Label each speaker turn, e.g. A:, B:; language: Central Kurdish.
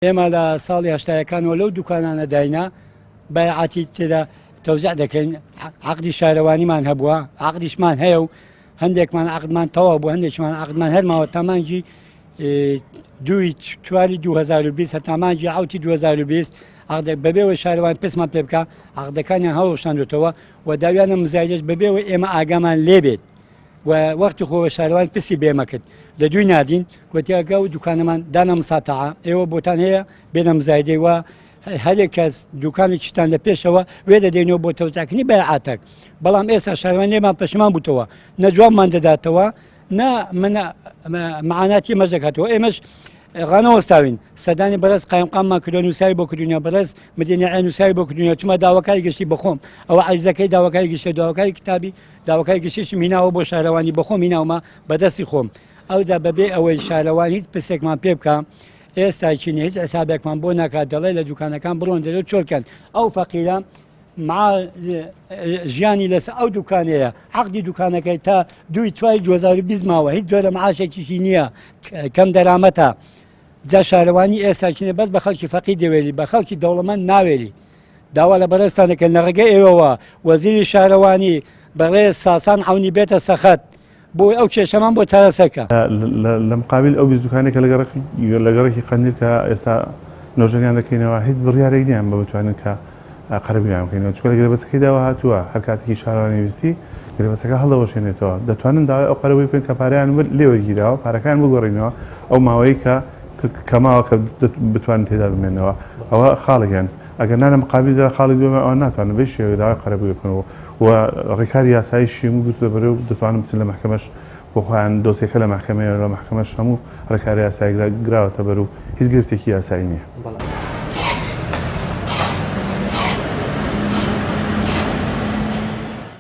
A: ئێمە لە ساڵی هەشتایەکانەوە لەو دوکانانە داینا بایعاتی تێدا تەوزیع دەکەین. عەقدی شارەوانیمان هەبووە، عەقدیشمان هەیە و هەندێکمان عەقدمان تەواو بوو، هەندێکمان عەقدمان هەرماوە تا مانگی 2/4/2020 هەتا مانگی 7/2020 عەقدێک بەبێەوەی شارەوان پێسمان پێ بکە عەقدەکانیان هەڵوەشاندوێتەوە و داویانە مزایدەش بەبێەوەی ئێمە ئاگامان لێبێت و وەختی خۆوە شارەوان پرسی بێمە کرد لە دوی نادین گوتیاگە و دوکانەمان دانا مساتعە ئێوە بۆتان هەیە بێنە مزایدەی وە هەرێک کەس دوکانێکیتان لە پێشەوە وێ دەدەینەوە بۆ تەوزیعکردنی بایعاتێک، بەڵام ئێستا شارەوان لێمان پەشیمان بووتەوە، نە جوانمان دەداتەوە نە مەعاناتی ئێمەش دەکاتەوە. ئێمەش ڕانەوەستاوین سەدانی بەرز قایمقاممان کردو نووسایی بۆ کردوینە بەرز مدیێنی نووسایی بۆ کردوینە چما داواکاری گەشتی بەخۆم ئەوە عیزەکەی داواکاری گەشتە داواکاری کتابی داواکاری گەشتیش میناوە بۆ شارەوانی بەخۆم میناومە بەدەستی خۆم ئەودا بەبێ ئەوەی شارەوان هیچ پرسێکمان پێ بکە ئێستاچینی هیچ حسابێکمان بۆ ناکات دەڵێ لە دوکانەکان بڕۆن دەرێ چۆرکەن ئەو فەقیرە ژیانی لەسەر ئەو دوکانەیە عەقدی دوکانەکەی تا 2/4/2020 ماوە هیچ جۆرە معاشێکیشی نییە کەم دەرامەتە. جا شارەوانی ئێستاچینە بەس بە خەڵکی فەقیر دەوێری بە خەڵکی دەوڵەمەند ناوێری داوا لە بەرزتانەکە لە ڕێگەی ئێوەوە وەزیری شارەوانی بەڕێز ساسان عەونی بێتە سەخەت بۆ ئەو کێشەمان بۆ چارەسەرکە.
B: لە مقابل ئەو بیست دوکانێکە لەگەڕێکی قەندیل کە ئێستا نۆژەنیان دەکەینەوە هیچ بڕیارێک نییان بە بتوانن کە قەرەبیان بکەینەوە چونکە لە گرێبەستەکەی داوا هاتووە هەر کاتێکی شارەوانی ویستی گرێبەستەکە هەڵدەوەشێنێتەوە دەتوانن داوای ئەو قەرەبووی بکەن کە پارەیان لێوەرگیراوە پارەکان بگۆڕینەوە ئەو ماوەی کە ماوە کە بتوانن تێدا بمێنەوە ئەوە خاڵێکیان ئەگەر نانە مقابلدا خاڵی دوێمە ئەوە ناتوانن بێ شێوەیە داوای قەرەبووی بکەنەوە و ڕێکاری یاساییشی گوتووە بەرەو دەتوانن بچن لە محکەمەش بۆ خۆیان دۆسیەکە لە محکەمەیە لە محکەمەش هەموو ڕێکاری یاسایی گراوەتە بەرەو هیچ گرفتێکی یاسایی نییە.